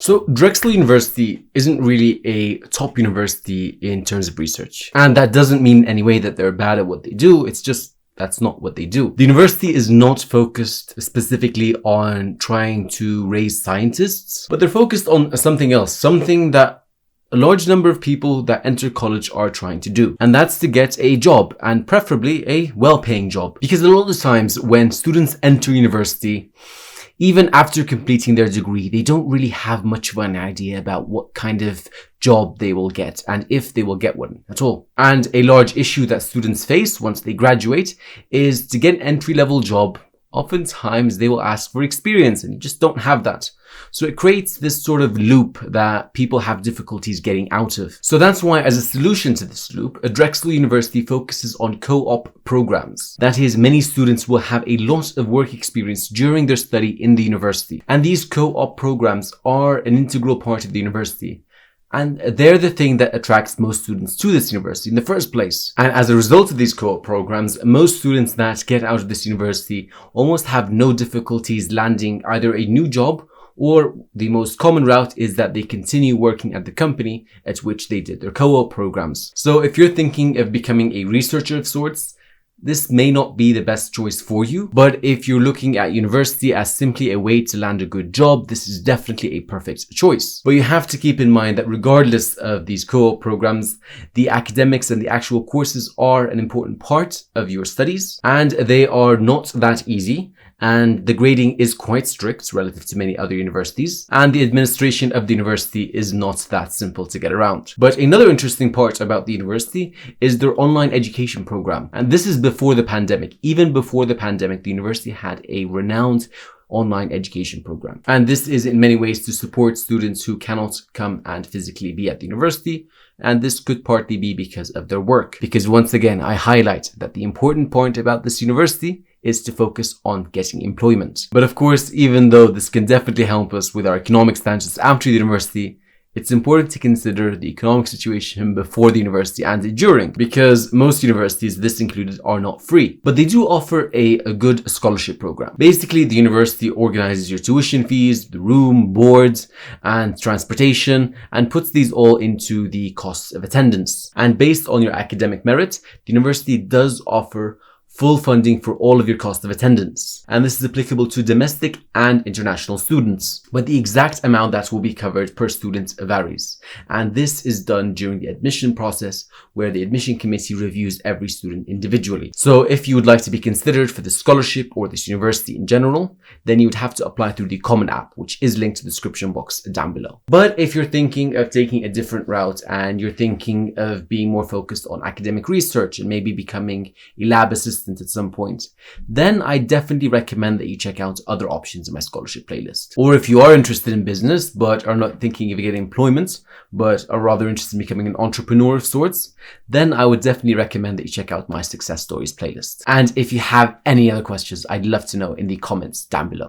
So Drexel University isn't really a top university in terms of research. And that doesn't mean in any way that they're bad at what they do. It's just that's not what they do. The university is not focused specifically on trying to raise scientists, but they're focused on something else, something that a large number of people that enter college are trying to do. And that's to get a job, and preferably a well-paying job. Because a lot of the times when students enter university, even after completing their degree, they don't really have much of an idea about what kind of job they will get and if they will get one at all. And a large issue that students face once they graduate is to get an entry-level job. Oftentimes they will ask for experience and you just don't have that. So it creates this sort of loop that people have difficulties getting out of. So that's why, as a solution to this loop, Drexel University focuses on co-op programs. That is, many students will have a lot of work experience during their study in the university. And these co-op programs are an integral part of the university. And they're the thing that attracts most students to this university in the first place. And as a result of these co-op programs, most students that get out of this university almost have no difficulties landing either a new job, or the most common route is that they continue working at the company at which they did their co-op programs. So if you're thinking of becoming a researcher of sorts, this may not be the best choice for you, but if you're looking at university as simply a way to land a good job, this is definitely a perfect choice. But you have to keep in mind that regardless of these co-op programs, the academics and the actual courses are an important part of your studies, and they are not that easy. And the grading is quite strict relative to many other universities, and the administration of the university is not that simple to get around. But another interesting part about the university is their online education program. And this is before the pandemic. Even before the pandemic, the university had a renowned online education program. And this is in many ways to support students who cannot come and physically be at the university. And this could partly be because of their work. Because once again, I highlight that the important point about this university is to focus on getting employment. But of course, even though this can definitely help us with our economic status after the university, it's important to consider the economic situation before the university and during, because most universities, this included, are not free. But they do offer a good scholarship program. Basically, the university organizes your tuition fees, the room, boards, and transportation, and puts these all into the costs of attendance. And based on your academic merit, the university does offer full funding for all of your cost of attendance. And this is applicable to domestic and international students. But the exact amount that will be covered per student varies. And this is done during the admission process, where the admission committee reviews every student individually. So if you would like to be considered for this scholarship or this university in general, then you would have to apply through the Common App, which is linked to the description box down below. But if you're thinking of taking a different route and you're thinking of being more focused on academic research and maybe becoming a lab assistant at some point, then I definitely recommend that you check out other options in my scholarship playlist. Or if you are interested in business but are not thinking of getting employment but are rather interested in becoming an entrepreneur of sorts, then I would definitely recommend that you check out my success stories playlist. And if you have any other questions, I'd love to know in the comments down below.